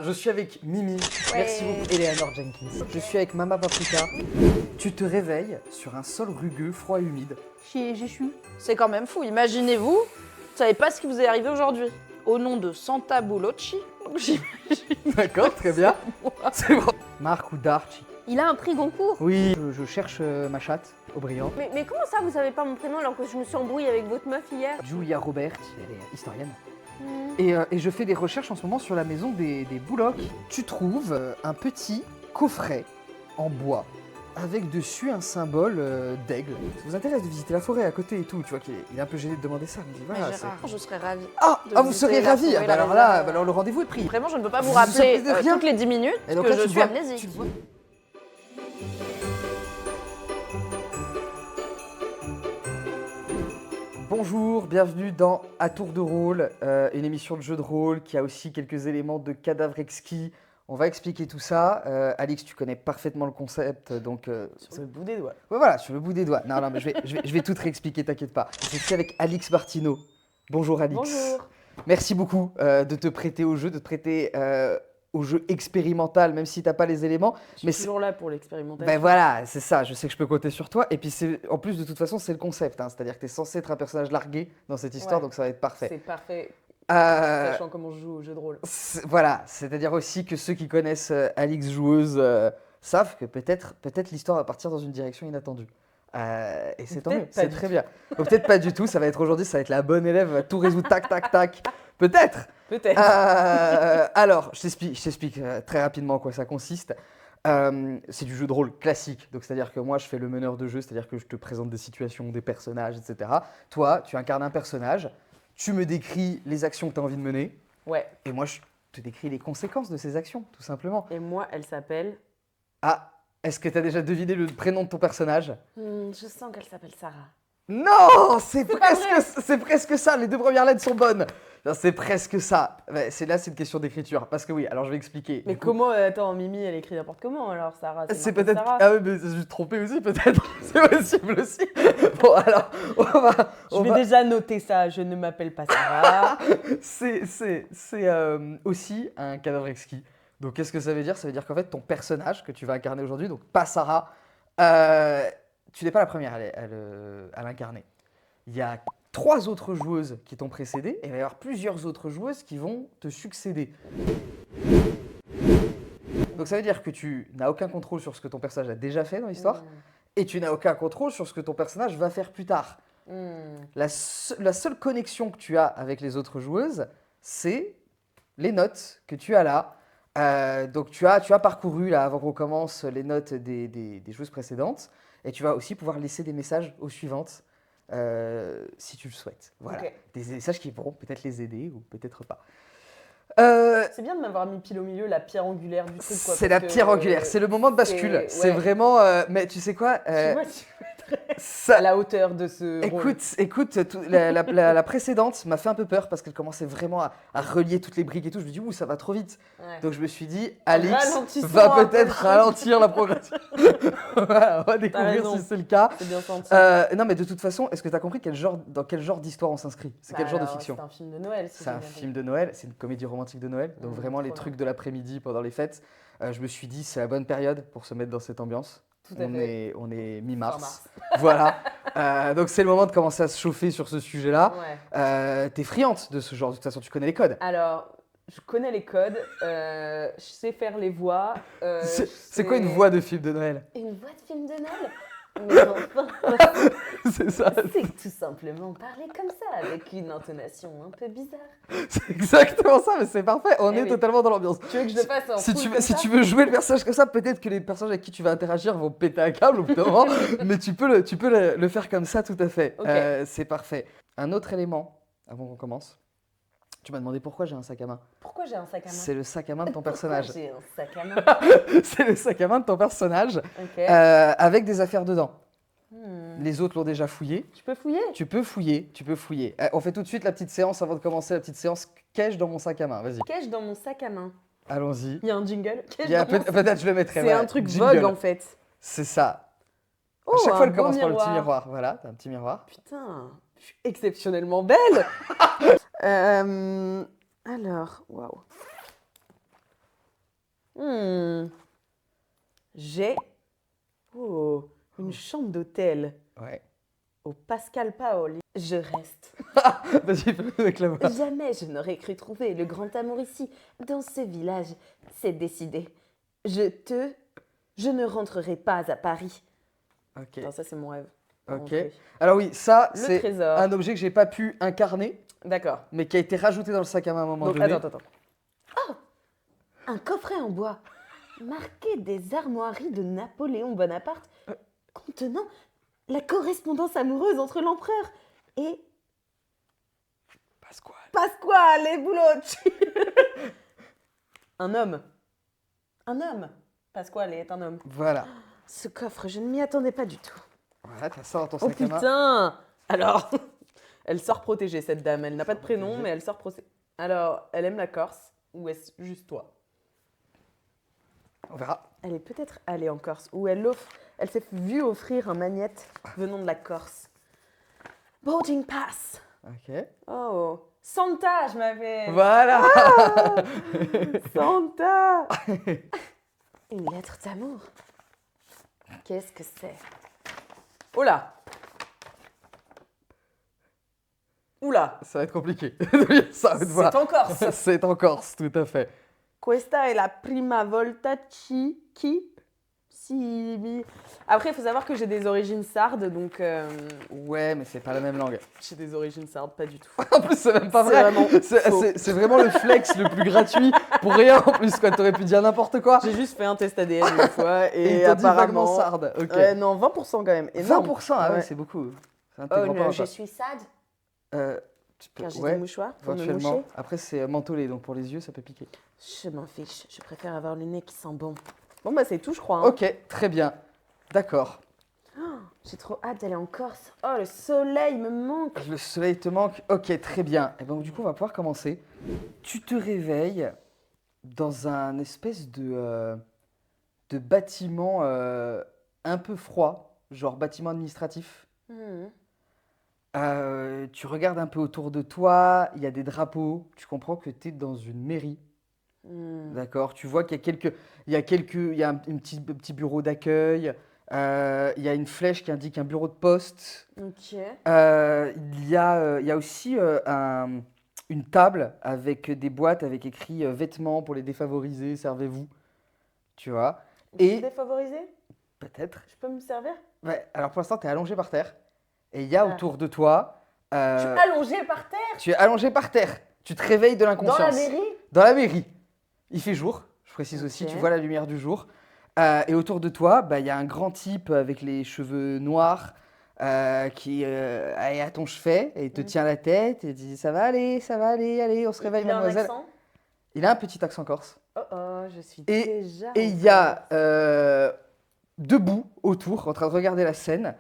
Je suis avec Mimi, merci beaucoup, Eleanor Jenkins. Je suis avec Mama Paprika. Tu te réveilles sur un sol rugueux, froid et humide. J'échoue. C'est quand même fou. Imaginez-vous, vous savez pas ce qui vous est arrivé aujourd'hui. Au nom de Santa Bulocci, j'imagine. D'accord, très bien. C'est bon. Marc ou Darch? Il a un prix Goncourt. Oui, je cherche ma chatte, Aubryan. Mais comment ça, vous savez pas mon prénom alors que je me suis embrouillée avec votre meuf hier? Julia Robert, elle est historienne. Et je fais des recherches en ce moment sur la maison des Boulocs. Tu trouves un petit coffret en bois avec dessus un symbole d'aigle. Ça vous intéresse de visiter la forêt à côté et tout? Tu vois qu'il est un peu gêné de demander ça. Mais voilà, Mais Gérard, je serais ravie. Vous seriez ravi. Alors le rendez-vous est pris. Vraiment, je ne peux pas vous Vous rappeler surprenez de rien. toutes les 10 minutes Et donc que là, je tu suis vois- amnésique. tu le vois. Bonjour, bienvenue dans À Tour de Rôle, une émission de jeu de rôle qui a aussi quelques éléments de cadavre exquis. On va expliquer tout ça. Alix, tu connais parfaitement le concept, donc... Sur le bout des doigts. Ouais, voilà, sur le bout des doigts. Non, mais je vais tout te réexpliquer, t'inquiète pas. Je suis avec Alix Martineau. Bonjour Alix. Bonjour. Merci beaucoup de te prêter au jeu, de te prêter au jeu expérimental, même si t'as pas les éléments. Je suis toujours là pour l'expérimentation. Ben voilà, c'est ça, je sais que je peux compter sur toi. Et puis en plus, de toute façon, c'est le concept. C'est-à-dire que tu es censé être un personnage largué dans cette histoire, Ouais. donc ça va être parfait. C'est parfait, Euh, sachant comment je joue au jeu de rôle. voilà, c'est-à-dire aussi que ceux qui connaissent Alix joueuse savent que peut-être l'histoire va partir dans une direction inattendue. Et c'est tant mieux, Peut-être pas c'est du très bien. Ou peut-être pas du tout, ça va être aujourd'hui, ça va être la bonne élève, va tout résoudre, tac, tac, tac. Peut-être. Peut-être. Alors, je t'explique très rapidement en quoi ça consiste. C'est du jeu de rôle classique, donc c'est-à-dire que moi je fais le meneur de jeu, c'est-à-dire que je te présente des situations, des personnages, etc. Toi, tu incarnes un personnage, tu me décris les actions que tu as envie de mener, Ouais. et moi je te décris les conséquences de ces actions, tout simplement. Et moi, elle s'appelle... Ah, est-ce que tu as déjà deviné le prénom de ton personnage? je sens qu'elle s'appelle Sarah. Non, c'est pas presque ça, les deux premières lettres sont bonnes. Non, c'est presque ça. Ouais, c'est une question d'écriture. Parce que oui, alors je vais expliquer. Mais Du coup, comment, attends, Mimi, elle écrit n'importe comment alors, Sarah? c'est marqué peut-être. Sarah. Ah oui, mais je suis trompé aussi, peut-être. C'est possible aussi. Bon, alors, Je vais déjà noter ça, je ne m'appelle pas Sarah. C'est aussi un cadavre exquis. Donc, qu'est-ce que ça veut dire? Ça veut dire qu'en fait, ton personnage que tu vas incarner aujourd'hui, donc pas Sarah, tu n'es pas la première à l'incarner. Il y a 3 autres joueuses qui t'ont précédé et il va y avoir plusieurs autres joueuses qui vont te succéder. Donc ça veut dire que tu n'as aucun contrôle sur ce que ton personnage a déjà fait dans l'histoire et tu n'as aucun contrôle sur ce que ton personnage va faire plus tard. La seule connexion que tu as avec les autres joueuses, c'est les notes que tu as là. Donc tu as parcouru, là, avant qu'on commence, les notes des joueuses précédentes et tu vas aussi pouvoir laisser des messages aux suivantes. Si tu le souhaites. Voilà. Ok. Des messages qui pourront peut-être les aider ou peut-être pas. C'est bien de m'avoir mis pile au milieu, la pierre angulaire du truc. C'est la pierre angulaire, c'est le moment de bascule. C'est ouais. vraiment. Mais tu sais quoi? Je sais pas si je mettrais Ça, à la hauteur de ce rôle. écoute, la précédente m'a fait un peu peur parce qu'elle commençait vraiment à relier toutes les briques et tout. Je me dis, ouh, ça va trop vite. Ouais. Donc je me suis dit, Alix Ralentissons va un peu. peut-être ralentir la progression. Voilà, on va découvrir raison. si c'est le cas. C'est bien senti. Non, mais de toute façon, est-ce que tu as compris dans quel genre d'histoire on s'inscrit? C'est quel genre de Alors, fiction? C'est un film de Noël. si C'est j'ai un bien film de Noël, c'est une comédie romantique de Noël. Donc vraiment les trop trucs de l'après-midi pendant les fêtes. Je me suis dit, c'est la bonne période pour se mettre dans cette ambiance. Tout à fait. On est Fin mi-mars. mars. Voilà. Donc c'est le moment de commencer à se chauffer sur ce sujet-là. Ouais. T'es friante de ce genre, de toute façon, tu connais les codes. Alors, je connais les codes, je sais faire les voix. C'est quoi une voix de film de Noël? Une voix de film de Noël? Mais enfin, C'est ça. c'est tout simplement parler comme ça, avec une intonation un peu bizarre. C'est exactement ça, mais c'est parfait. On Eh est oui. totalement dans l'ambiance. Tu veux que je le fasse en Si full tu, comme si ça tu veux jouer le personnage comme ça, peut-être que les personnages avec qui tu vas interagir vont péter un câble au bout d'un moment, mais tu peux le faire comme ça tout à fait. Ok. C'est parfait. Un autre élément, avant qu'on commence, tu m'as demandé pourquoi j'ai un sac à main. Pourquoi j'ai un sac à main? C'est le sac à main de ton Pourquoi personnage. j'ai un sac à main? C'est le sac à main de ton personnage Ok. avec des affaires dedans. Hmm. Les autres l'ont déjà fouillé. Je peux fouiller? Tu peux fouiller. On fait tout de suite la petite séance avant de commencer la petite séance. Qu'ai-je dans mon sac à main? Vas-y, Qu'ai-je dans mon sac à main? allons-y. Il y a un jingle? Qu'ai-je Il y a dans mon sac- peut-être je le mettrai. C'est voilà. un truc Jingle. Vogue en fait. C'est ça. Oh, À chaque fois, un elle commence beau par le petit miroir. Voilà, t'as un petit miroir. Putain, je suis exceptionnellement belle. Alors, waouh. J'ai une chambre d'hôtel Ouais. au Pascal Paoli. Je reste. Vas-y, fais-le avec la voix. Jamais je n'aurais cru trouver le grand amour ici, dans ce village. C'est décidé. Je ne rentrerai pas à Paris. Ok. Non, ça, c'est mon rêve. Ok. Rentrer. Alors oui, ça, Le c'est trésor. un objet que j'ai pas pu incarner, D'accord. mais qui a été rajouté dans le sac à main à un moment Donc, donné. attends. Un coffret en bois, marqué des armoiries de Napoléon Bonaparte, contenant la correspondance amoureuse entre l'empereur et Pasquale Boulotti. Un homme. Pasquale est un homme. Voilà. Ce coffre, je ne m'y attendais pas du tout. Voilà, t'as ça dans ton Oh sac à main. putain! Alors, elle sort protégée, cette dame. Elle n'a pas de prénom, mais elle sort protégée. Alors, elle aime la Corse ou est-ce juste toi? On verra. Elle est peut-être allée en Corse ou elle s'est vue offrir un magnète venant de la Corse. Boarding pass. Ok. Oh, Santa, je m'avais. Voilà. Santa. Une lettre d'amour. Qu'est-ce que c'est? Oh là. Oula. Ça va être compliqué de lire ça à haute voix. C'est en Corse. C'est en Corse, tout à fait. Questa è la prima volta Après, il faut savoir que j'ai des origines sardes, donc Ouais, mais c'est pas la même langue. j'ai des origines sardes, pas du tout. En plus, c'est même pas C'est vrai. vraiment faux. C'est vraiment le flex le plus gratuit pour rien en plus, quoi. T'aurais pu dire n'importe quoi. J'ai juste fait un test ADN une fois Et et il t'a dit vaguement apparemment. sarde. Ok. Ouais, non, 20% quand même. Énorme. 20%, ah ouais, Ouais. c'est beaucoup. C'est un Oh tes grands-parents, non, je quoi. suis sad Tu peux- car j'ai ouais, des mouchoirs pour me éventuellement. moucher. Après, c'est mentholé, donc pour les yeux, ça peut piquer. Je m'en fiche, je préfère avoir le nez qui sent bon. Bon bah c'est tout, je crois. Hein. Ok, très bien. D'accord. J'ai trop hâte d'aller en Corse. Oh, le soleil me manque. Le soleil te manque. Ok, très bien. Et donc, du coup, on va pouvoir commencer. Tu te réveilles dans un espèce de bâtiment un peu froid, genre bâtiment administratif. Mhm. Tu regardes un peu autour de toi, il y a des drapeaux. Tu comprends que tu es dans une mairie. Mhm. D'accord? Tu vois qu'il y a il y a un petit bureau d'accueil. Il y a une flèche qui indique un bureau de poste. Ok. Il y a aussi une table avec des boîtes avec écrit vêtements pour les défavorisés, servez-vous. Tu vois? Et Et défavorisé? peut-être. Je peux me servir? Ouais, alors pour l'instant, tu es allongé par terre. Et il y a Ah. autour de toi. Je suis allongée par terre Tu es allongé par terre. Tu te réveilles de l'inconscience. dans la mairie. Dans la mairie. Il fait jour, je précise aussi, Ok. tu vois la lumière du jour. Et autour de toi, bah, il y a un grand type avec les cheveux noirs qui est à ton chevet et il te tient la tête et dit ça va aller, allez, on se réveille, Il a un mademoiselle. accent. Il a un petit accent corse. Oh oh, je suis Et- déjà. Et il y a debout autour, en train de regarder la scène,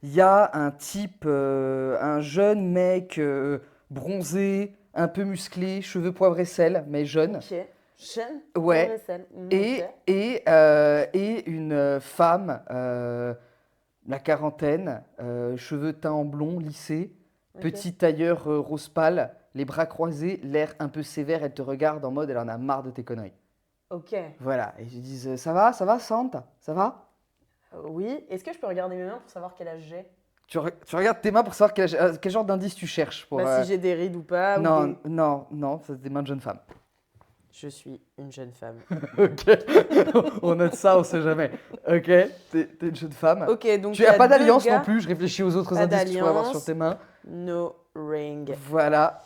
il y a un type, un jeune mec bronzé, un peu musclé, cheveux poivre et sel, mais jeune. Ok. Jeune. Ouais. Vaisselle. Et, Ok. et une femme, la quarantaine, cheveux teints en blond, lissés, Ok. petit tailleur rose pâle, les bras croisés, l'air un peu sévère, elle te regarde en mode elle en a marre de tes conneries. Ok. Voilà, et ils disent ça va, Santa, ça va? Oui. Est-ce que je peux regarder mes mains pour savoir quel âge j'ai? Tu regardes tes mains pour savoir quel genre d'indice tu cherches pour. Bah, si j'ai des rides ou pas. ou Non, des- non, c'est des mains de jeune femme. Je suis une jeune femme. Ok, on note ça, on sait jamais. Ok, t'es une jeune femme. Ok, donc. Tu il y n'as a pas deux d'alliance gars. non plus, je réfléchis aux autres Pas indices que tu pourrais avoir d'alliance. sur tes mains. No ring. Voilà.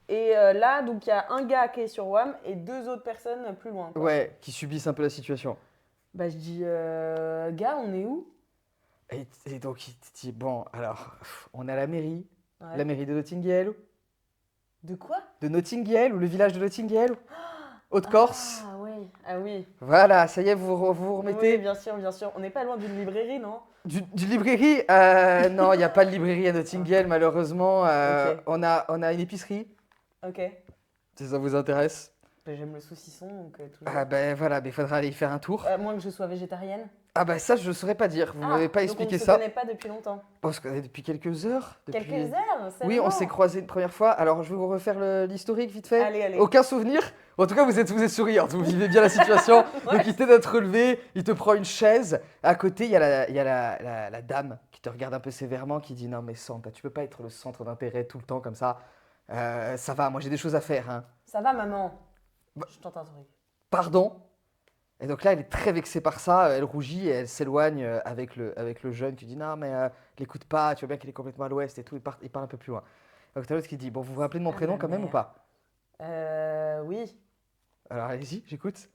Là, donc il y a un gars qui est sur WAM et deux autres personnes plus loin. Quoi. Ouais, qui subissent un peu la situation. Bah je dis, gars, on est où? Et donc il te dit, bon, alors, on est à la mairie. Ouais. La mairie de Notting Hill. De quoi? De Notting Hill, ou le village de Notting Hill. Haute-Corse. Ah oui, ah oui. Voilà, ça y est, vous remettez. Oui, bien sûr, bien sûr. On n'est pas loin d'une librairie, non? Du librairie non, il n'y a pas de librairie à Notting Hill, malheureusement. Ok. On a une épicerie, Ok. si ça vous intéresse. J'aime le saucisson, donc toujours. Ah ben voilà, mais il faudra aller y faire un tour. À moins que je sois végétarienne. Ah ben ça, je ne saurais pas dire. Vous m'avez pas expliqué donc on ça. ne se connaît pas depuis longtemps. On se connaît depuis quelques heures. Quelques heures, Oui, on seulement. s'est croisés une première fois. Alors, je vais vous refaire l'historique vite fait. Allez. Aucun souvenir. En tout cas, vous êtes souriante, vous vivez bien la situation. Ouais. Donc, il t'aide à te relever, il te prend une chaise. À côté, il y a la dame qui te regarde un peu sévèrement, qui dit non, mais Santa, tu peux pas être le centre d'intérêt tout le temps comme ça. Ça va, moi j'ai des choses à faire. Hein. Ça va, maman? Bah- Je tente un truc. Pardon? Et donc là, elle est très vexée par ça, elle rougit et elle s'éloigne avec le jeune qui dit non, mais l'écoute pas, tu vois bien qu'il est complètement à l'ouest et tout, il parle un peu plus loin. Donc t'as l'autre qui dit bon, vous vous rappelez de mon prénom ma quand même ou mère. pas? Oui. Alors allez-y, j'écoute.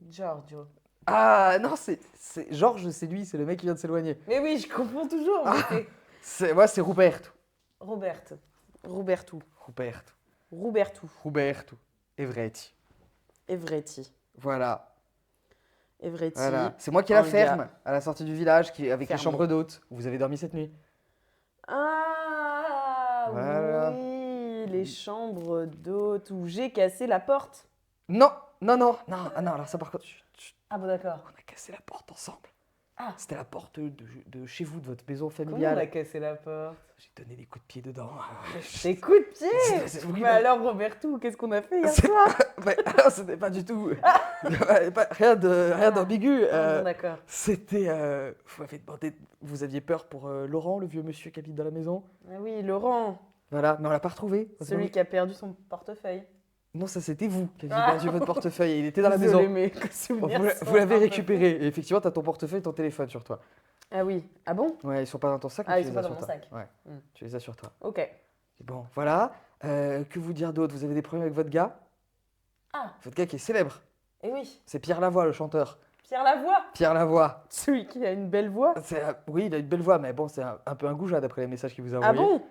Giorgio. Ah non, c'est Georges, c'est lui, c'est le mec qui vient de s'éloigner. Mais oui, je confonds toujours. mais c'est Moi, c'est Roberto. Roberto. Roberto. Roberto. Evretti. Evretti. Voilà. Evretti. C'est moi qui ai la Un ferme gars. à la sortie du village avec les Ferme. chambres d'hôtes. Vous avez dormi cette nuit? Ah Voilà. oui, les chambres d'hôtes où j'ai cassé la porte. Non, alors ça par contre, chut, Ah bon, d'accord. on a cassé la porte ensemble. Ah. C'était la porte de chez vous, de votre maison Comment on familiale. a cassé la porte? J'ai donné des coups de pied dedans. Des coups de pied. Oui, Mais bah- alors, Roberto, qu'est-ce qu'on a fait hier C'est soir? Mais alors, c'était pas du tout. Rien d'ambigu. Ah, bon, d'accord. C'était. Vous m'avez demandé. Vous aviez peur pour Laurent, le vieux monsieur qui habite dans la maison. Ah oui, Laurent, Voilà, mais on l'a pas retrouvé. celui qui a perdu son portefeuille. Non, ça c'était vous qui aviez Ah. perdu votre portefeuille et il était dans la Désolée, maison. mais que souvenir Vous sans l'avez portefeuille. récupéré et effectivement, tu as ton portefeuille et ton téléphone sur toi. Ah oui. Ah bon? Ouais, ils sont pas dans ton sac, Ah, mais ils tu sont les as pas sur dans mon toi. sac. Ouais, Hmm. tu les as sur toi. Ok. Et bon, voilà. Que vous dire d'autre? Vous avez des problèmes avec votre gars? Ah, Votre gars qui est célèbre. et oui. C'est Pierre Lavoie, le chanteur. Pierre Lavoie, Pierre Lavoie. celui qui a une belle voix. Oui, il a une belle voix, mais bon, c'est un peu un goujat d'après les messages qu'il vous a Ah envoyés. bon?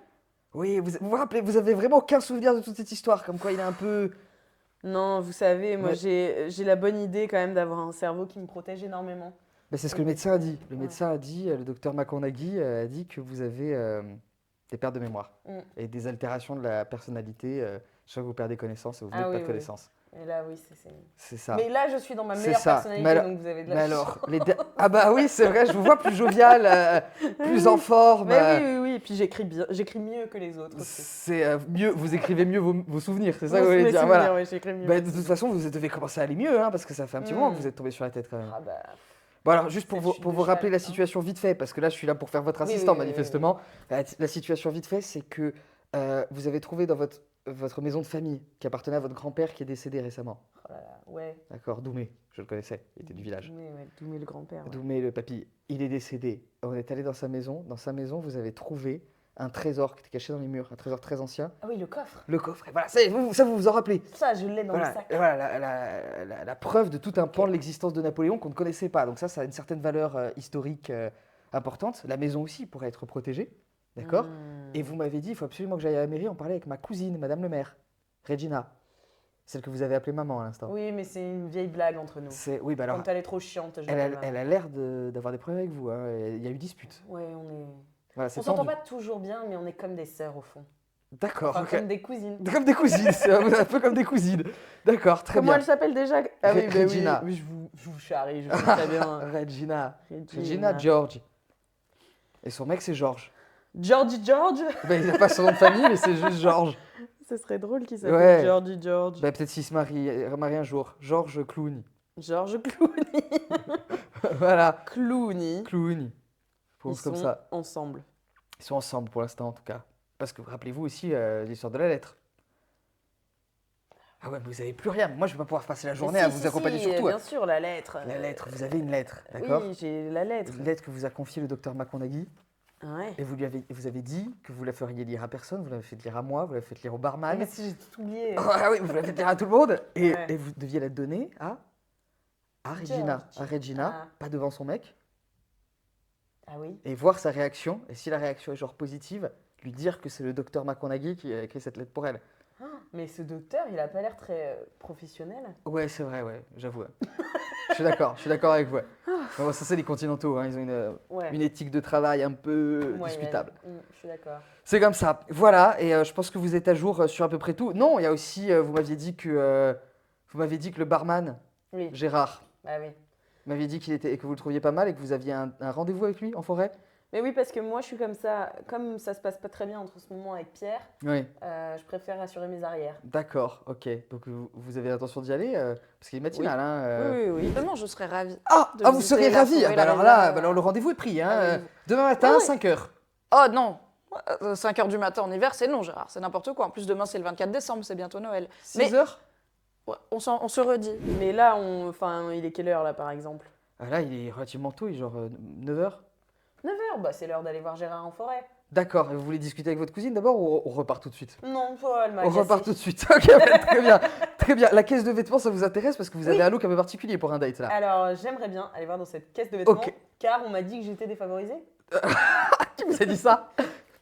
Oui, vous rappelez, vous avez vraiment aucun souvenir de toute cette histoire, comme quoi il est un peu. Non, vous savez, moi Ouais. j'ai la bonne idée quand même d'avoir un cerveau qui me protège énormément. Ben, c'est ce que le médecin a dit. Le Ouais. médecin a dit, le docteur McConaughey a dit que vous avez des pertes de mémoire Mm. et des altérations de la personnalité. Chaque fois que vous perdez connaissance et vous venez Ah de oui, perdre oui. connaissance. Et là, oui, c'est. C'est ça. Mais là, je suis dans ma C'est meilleure ça. personnalité, Mais alors- donc vous avez de la Mais chance. alors, ah bah oui, c'est vrai, je vous vois plus jovial, plus en forme. Mais oui. Et puis j'écris bien, j'écris mieux que les autres aussi. C'est mieux, vous écrivez mieux vos souvenirs, c'est ça que vous Mes voulez dire. souvenirs, Voilà. ouais, j'écris mieux. Bah, de toute façon, vous devez commencer à aller mieux, hein, parce que ça fait un petit moment que vous êtes tombé sur la tête quand même. Ah bah, Bon alors, juste pour Cette vous, chute pour de vous rappeler cheval, la hein. situation vite fait, parce que là je suis là pour faire votre Oui, assistant oui, oui, manifestement. La situation vite fait, c'est que vous avez trouvé dans votre maison de famille, qui appartenait à votre grand-père qui est décédé récemment. oh là là, ouais. D'accord, Doumé, je le connaissais, il était du village. Doumé le grand-père. Ouais. Doumé, le papy, il est décédé. On est allé dans sa maison. Dans sa maison, vous avez trouvé un trésor qui était caché dans les murs, un trésor très ancien. Ah oui, le coffre. Le coffre, et voilà, ça vous vous en rappelez. Ça, je l'ai dans Voilà, le sac. et voilà la preuve de tout un pan de l'existence de Napoléon qu'on ne connaissait pas. Donc ça a une certaine valeur historique importante. La maison aussi pourrait être protégée, d'accord? Et vous m'avez dit, il faut absolument que j'aille à la mairie en parler avec ma cousine, Madame le maire, Regina, celle que vous avez appelée maman à l'instant. Oui, mais c'est une vieille blague entre nous. Oui, bah alors, Quand elle est trop chiante, je elle l'appelle a maman. l'air d'avoir des problèmes avec vous. Hein. Il y a eu dispute. Ouais, on est. Voilà, c'est On s'entend tendu. pas toujours bien, mais on est comme des sœurs au fond. D'accord. Enfin, ok. comme des cousines. Comme des cousines, c'est un peu comme des cousines. D'accord, très Comment bien. elle s'appelle déjà? Ah oui, bah Regina. oui, je vous charrie, je sais très bien. Regina. Regina George. Et son mec, c'est George. George. Ben, il n'a pas son nom de famille, mais c'est juste George. Ce serait drôle qu'il s'appelle Ouais. George. Ben, peut-être s'il se marie un jour. George Clooney. George Clooney. Voilà. Clooney. Clooney. Ils Prononce comme sont ça. ensemble. Ils sont ensemble pour l'instant, en tout cas. Parce que rappelez-vous aussi l'histoire de la lettre. Ah ouais, mais vous n'avez plus rien. Moi, je ne vais pas pouvoir passer la journée à vous accompagner sur tout. Bien sûr, la lettre. La lettre, vous avez une lettre, d'accord? Oui, j'ai la lettre. Une lettre que vous a confiée le docteur McConaughey. Ouais. Et vous avez dit que vous la feriez lire à personne, vous l'avez fait lire à moi, vous l'avez fait lire au Ah, barman. mais si j'ai tout oublié. Ah oui, vous l'avez fait lire à tout le monde. Et, Ouais. et vous deviez la donner à Regina. George. À Regina, Ah. pas devant son mec. Ah oui. Et voir sa réaction. Et si la réaction est genre positive, lui dire que c'est le docteur McConaughey qui a écrit cette lettre pour elle. Mais ce docteur, il a pas l'air très professionnel. Ouais, c'est vrai, ouais, j'avoue. Ouais. Je suis d'accord avec vous. Ouais. Bon, ça, c'est les continentaux, hein, ils ont Ouais. une éthique de travail un peu Ouais, discutable. je suis d'accord. C'est comme ça. Voilà, et je pense que vous êtes à jour sur à peu près tout. Non, il y a aussi, vous m'aviez dit que vous m'avez dit que le barman, Oui, Gérard, bah oui. m'avait dit que vous le trouviez pas mal et que vous aviez un rendez-vous avec lui en forêt. Mais oui, parce que moi, je suis comme ça se passe pas très bien entre ce moment avec Pierre, Oui. je préfère assurer mes arrières. D'accord, ok. Donc vous avez l'intention d'y aller parce qu'il est matinal. Hein, Oui. Justement, je serais ravie. Ah, vous visiter seriez la ravi. forêt, Bah la alors là, réserve. bah alors le rendez-vous est pris. Hein, Ah oui. demain matin, Ah ouais. 5h. Oh non 5h du matin en hiver, c'est non, Gérard, c'est n'importe quoi. En plus, demain, c'est le 24 décembre, c'est bientôt Noël. Mais 6h. ouais, on se redit. Mais là, il est quelle heure, là, par exemple? Là, il est relativement tôt, il est genre 9h. 9h, bah c'est l'heure d'aller voir Gérard en forêt. D'accord, et vous voulez discuter avec votre cousine d'abord ou on repart tout de suite? Non, elle m'a On agacée. repart tout de suite. Ok, ouais, très bien. Très bien. La caisse de vêtements, ça vous intéresse parce que vous avez un look un peu particulier pour un date là. Alors, j'aimerais bien aller voir dans cette caisse de vêtements, Ok. car on m'a dit que j'étais défavorisée. Qui vous a dit ça?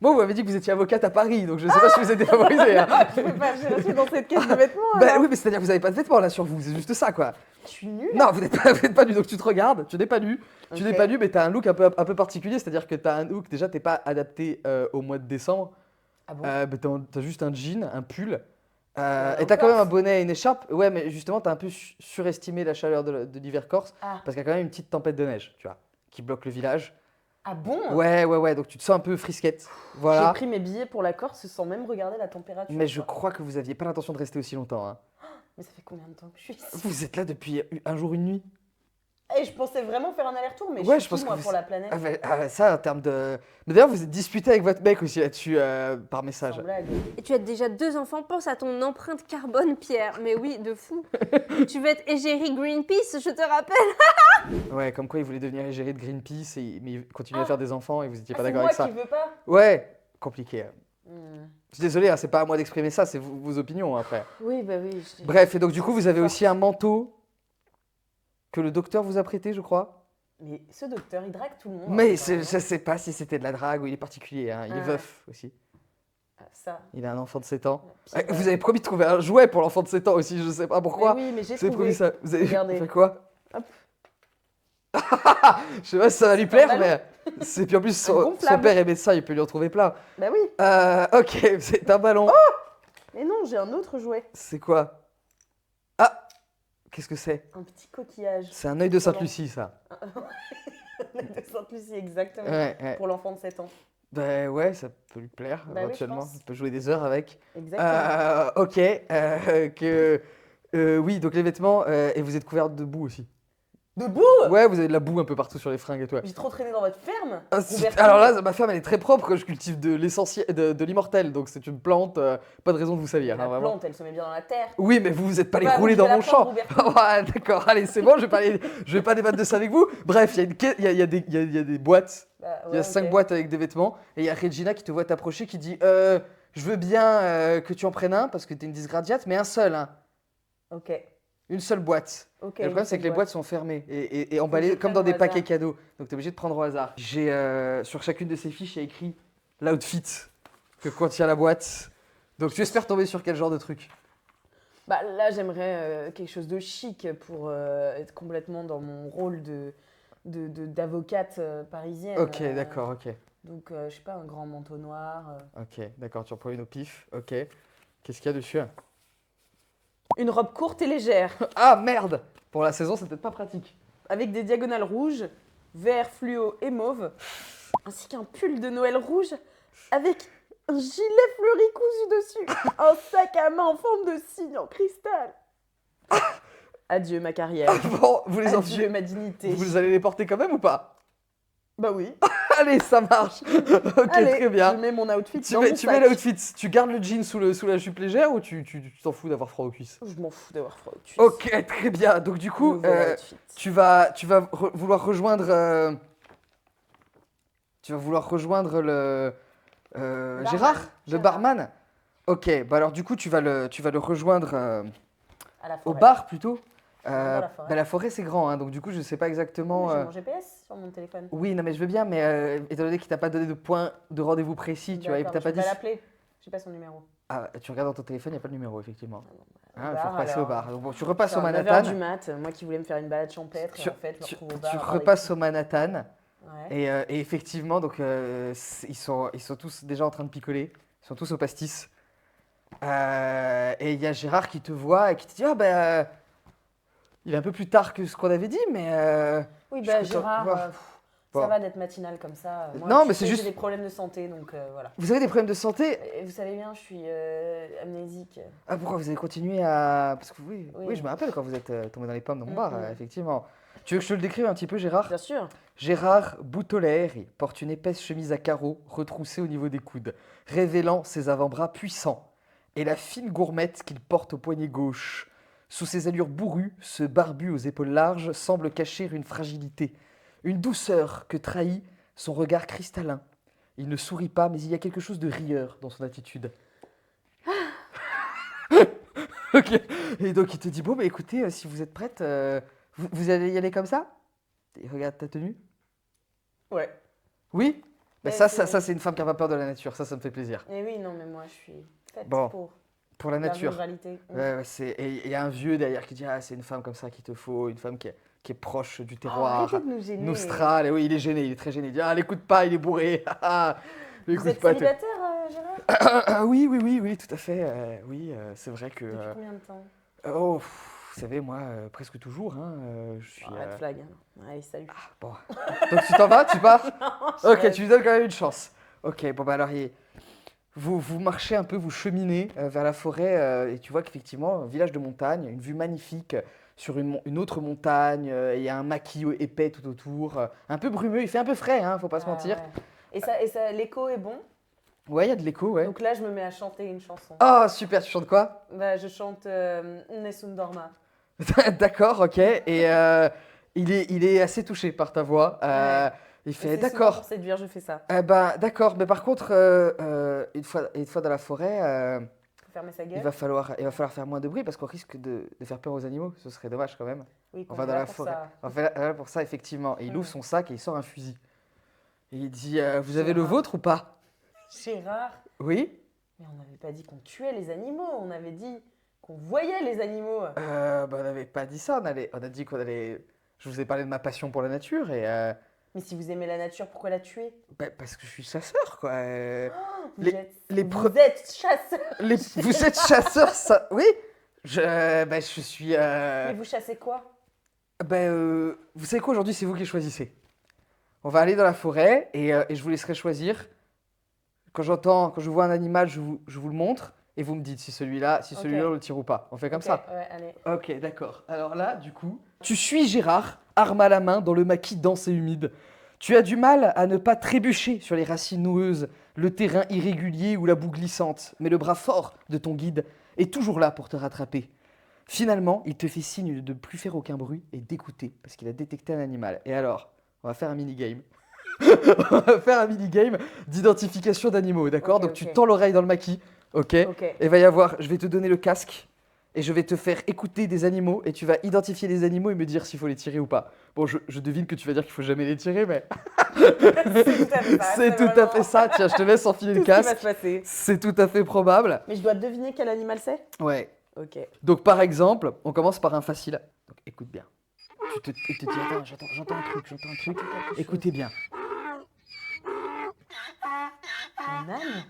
Moi, vous m'avez dit que vous étiez avocate à Paris, donc je sais pas si vous êtes défavorisé. Hein. Je peux pas chercher dans cette caisse de vêtements. Bah alors. oui, mais c'est-à-dire que vous avez pas de vêtements là sur vous, c'est juste ça quoi. Je suis nulle. Non, vous n'êtes pas nu, donc tu te regardes, tu n'es pas nu. Tu n'es Ok. pas nu, mais tu as un look un peu particulier, c'est-à-dire que tu as un look, déjà, t'es pas adapté au mois de décembre. Ah bon? T'as juste un jean, un pull. un Et t'as quand même Corse. un bonnet et une écharpe. Ouais, mais justement, t'as un peu surestimé la chaleur de l'hiver corse, Ah. parce qu'il y a quand même une petite tempête de neige, tu vois, qui bloque le village. Ah bon? Ouais, donc tu te sens un peu frisquette. J'ai Voilà. pris mes billets pour la Corse sans même regarder la température. Mais je crois que vous aviez pas l'intention de rester aussi longtemps. Hein. Mais ça fait combien de temps que je suis ici? Vous êtes là depuis un jour, une nuit. Et je pensais vraiment faire un aller-retour, mais Ouais, je je pense suis que moi vous- pour la planète. Ça, en termes de. Mais d'ailleurs, vous êtes disputé avec votre mec aussi là-dessus par message. Sans blague. Et tu as déjà 2 enfants, pense à ton empreinte carbone, Pierre. Mais oui, de fou. Tu veux être égérie Greenpeace, je te rappelle. Ouais, comme quoi il voulait devenir égérie de Greenpeace, mais il continuait à faire des enfants et vous étiez pas C'est d'accord moi avec ça. qui veux pas. Ouais, compliqué. Hmm. Je suis désolé, hein, c'est pas à moi d'exprimer ça, c'est vos opinions après. Oui, bah oui. Bref, et donc du coup, vous avez aussi un manteau que le docteur vous a prêté, je crois. Mais ce docteur, il drague tout le monde. Mais apparemment. je sais pas si c'était de la drague ou il est particulier. Hein. Il est Ah. veuf aussi. Ah, ça. Il a un enfant de 7 ans. Puis, Vous avez promis de trouver un jouet pour l'enfant de 7 ans aussi, je sais pas pourquoi. Mais oui, mais j'ai Vous avez trouvé. promis ça. Vous avez Regardez. fait quoi? Hop. Je sais pas si ça va lui C'est un plaire, ballon. mais c'est puis en plus son gonflable. père est médecin, il peut lui en trouver plein. Bah oui. Ok, c'est un ballon. Mais non, j'ai un autre jouet. C'est quoi? Ah, qu'est-ce que c'est? Un petit coquillage. C'est un œil de Sainte-Lucie, ça. de Sainte-Lucie, exactement. Ouais. Pour l'enfant de 7 ans. Ben ouais, ça peut lui plaire Bah oui, je éventuellement. pense. Il peut jouer des heures avec. Exactement. Ok, oui, donc les vêtements, et vous êtes couverte de boue aussi. Debout. Ouais, vous avez de la boue un peu partout sur les fringues et tout. Ouais. J'ai trop traîné dans votre ferme. Ah, Robertine. alors là, ma ferme, elle est très propre. Je cultive de l'essentiel, de l'immortel, donc c'est une plante. Pas de raison de vous salir, La hein, vraiment. plante, elle se met bien dans la terre. Oui, mais vous n'êtes pas les Bah, rouler je dans vais la mon prendre, champ. Robertine. Ouais, d'accord, allez, c'est bon, je vais pas débattre de ça avec vous. Bref, il y a des boîtes. Bah, Il y a ouais, 5 ok. boîtes avec des vêtements. Et il y a Regina qui te voit t'approcher qui dit je veux bien que tu en prennes un parce que t'es une disgradiate, mais un seul. Hein. Ok. Une seule boîte. Ok. Et le problème, c'est que les boîtes sont fermées et emballées je comme prenne dans au des hasard. paquets cadeaux. Donc t'es obligé de prendre au hasard. J'ai sur chacune de ces fiches, il y a écrit l'outfit que contient la boîte. Donc tu espères tomber sur quel genre de truc? Bah là, j'aimerais quelque chose de chic pour être complètement dans mon rôle d'avocate parisienne. Ok, d'accord, ok. Donc, je sais pas, un grand manteau noir. Ok, d'accord, tu en prends une au pif. Ok. Qu'est-ce qu'il y a dessus? Une robe courte et légère, Ah merde! Pour la saison, c'est peut-être pas pratique. avec des diagonales rouges, vert, fluo et mauve, ainsi qu'un pull de Noël rouge avec un gilet fleuri cousu dessus, un sac à main en forme de cygne en cristal. Adieu ma carrière, Bon, vous les adieu enfilez. ma dignité. Vous allez les porter quand même ou pas? Bah oui. Allez, ça marche. Ok, Allez, très bien. je mets mon outfit Tu dans mets, mon tu sac. mets l'outfit, tu gardes le jean sous la jupe légère ou tu t'en fous d'avoir froid aux cuisses? Je m'en fous d'avoir froid aux cuisses. Ok, très bien. Donc du coup, Nouveau outfit. tu vas vouloir rejoindre le Gérard, le Gérard. barman. Ok, bah alors du coup tu vas le rejoindre À la au forêt. bar plutôt. Dans la forêt. Bah, la forêt c'est grand, hein, donc du coup je sais pas exactement. Oui, j'ai mon GPS sur mon téléphone. Oui, non mais je veux bien, mais étant donné qu'il t'a pas donné de point de rendez-vous précis, tu vois, il D'accord, t'a je pas peux dit. l'appeler. J'ai pas son numéro. Ah, tu regardes dans ton téléphone, il n'y a pas le numéro, effectivement. Il faut bar, repasser alors. au bar. Donc, bon, tu repasses au C'est à 9h Manhattan. du mat, moi qui voulais me faire une balade champêtre, et en fait, je me retrouve au bar. Tu à boire des repasses au Manhattan. coups. Ouais. Et effectivement, donc, ils sont tous déjà en train de picoler. Ils sont tous au pastis. Et il y a Gérard qui te voit et qui te dit Il est un peu plus tard que ce qu'on avait dit, mais... Oui, je bah suis content de Gérard, voir. ça Bon. va d'être matinal comme ça. Moi, Non, tu mais sais, c'est juste- j'ai des problèmes de santé, donc voilà. Vous avez des problèmes de santé? Et vous savez bien, je suis amnésique. Ah, pourquoi vous avez continué à... Parce que oui, Oui. oui, je me rappelle quand vous êtes tombé dans les pommes dans mon bar, Mhm. effectivement. Tu veux que je te le décrive un petit peu, Gérard? Bien sûr. Gérard Boutolaire porte une épaisse chemise à carreaux retroussée au niveau des coudes, révélant ses avant-bras puissants et la fine gourmette qu'il porte au poignet gauche. Sous ses allures bourrues, ce barbu aux épaules larges semble cacher une fragilité, une douceur que trahit son regard cristallin. Il ne sourit pas, mais il y a quelque chose de rieur dans son attitude. Ok. Et donc il te dit, bon, bah écoutez, si vous êtes prête, vous allez y aller comme ça? Et regarde ta tenue. Ouais. Oui? Mais Ouais, ça, c'est- c'est une femme qui n'a pas peur de la nature, ça me fait plaisir. Et oui, non, mais moi, je suis faite Bon, pour la la nature. ruralité. Ouais, ouais, et il y a un vieux derrière qui dit, ah, c'est une femme comme ça qu'il te faut, une femme qui est proche du Oh, terroir, arrêtez de nous gêner. nostrale. Et oui, il est gêné, il est très gêné. Il dit, ah, l'écoute pas, il est bourré. Vous L'écoute êtes pas. célibataire, Gérard? Oui, tout à fait. Oui, c'est vrai que... Depuis combien de temps? oh, vous savez, moi, presque toujours, hein, je suis... Red flag. Allez, salut. Bon. Donc tu t'en vas, tu pars? Je Ok, reste. tu lui donnes quand même une chance. Ok, bon bah alors vous marchez un peu, vous cheminez vers la forêt et tu vois qu'effectivement, un village de montagne, une vue magnifique sur une autre montagne, il y a un maquis épais tout autour, un peu brumeux, il fait un peu frais, hein, faut pas se Ah, mentir. ouais. Et ça, l'écho est bon. Ouais, il y a de l'écho, ouais. Donc là, je me mets à chanter une chanson. Oh, super, tu chantes quoi? Bah, je chante Nessun Dorma. D'accord, ok, et il est assez touché par ta voix. Ouais. Il Et fait c'est souvent d'accord. pour séduire, je fais ça. Eh ben, d'accord, mais par contre, une fois dans la forêt, Faut fermer sa gueule. il va falloir faire moins de bruit parce qu'on risque de faire peur aux animaux. Ce serait dommage quand même. Oui, On qu'on va est dans là la pour forêt. ça. On fait là pour ça, effectivement. Et il ouvre son sac et il sort un fusil. Et il dit, vous avez le Gérard. vôtre ou pas? Gérard, Oui? mais on n'avait pas dit qu'on tuait les animaux, on avait dit qu'on voyait les animaux. Bah, on n'avait pas dit ça. On a dit qu'on allait... Je vous ai parlé de ma passion pour la nature et... Mais si vous aimez la nature, pourquoi la tuer? bah, parce que je suis chasseur, quoi. Vous Les- êtes, les vous pre- êtes chasseur. Vous êtes chasseur, ça... Oui? Je suis... Mais vous chassez quoi? Vous savez quoi, aujourd'hui, c'est vous qui choisissez. On va aller dans la forêt et je vous laisserai choisir. Quand je vois un animal, je vous le montre et vous me dites si celui-là, Ok. on le tire ou pas. On fait comme Ok, ça. Ouais, allez. Ok, d'accord. Alors là, du coup, tu suis Gérard, arme à la main, dans le maquis dense et humide. Tu as du mal à ne pas trébucher sur les racines noueuses, le terrain irrégulier ou la boue glissante, mais le bras fort de ton guide est toujours là pour te rattraper. Finalement, il te fait signe de ne plus faire aucun bruit et d'écouter, parce qu'il a détecté un animal. Et alors, on va faire un mini-game. On va faire un mini-game d'identification d'animaux, d'accord? Ok, Donc ok. tu tends l'oreille dans le maquis, ok? Ok. Et va y avoir, je vais te donner le casque et je vais te faire écouter des animaux et tu vas identifier les animaux et me dire s'il faut les tirer ou pas. Bon, je devine que tu vas dire qu'il faut jamais les tirer, mais C'est tout à fait ça. c'est tout à vraiment fait ça. Tiens, je te laisse enfiler tout le ce qui va casque. se passer. C'est tout à fait probable. Mais je dois deviner quel animal c'est? Ouais. Ok. Donc par exemple, on commence par un facile. Donc écoute bien. Tu te dis, attends, j'entends un truc. Écoutez bien. Un âne?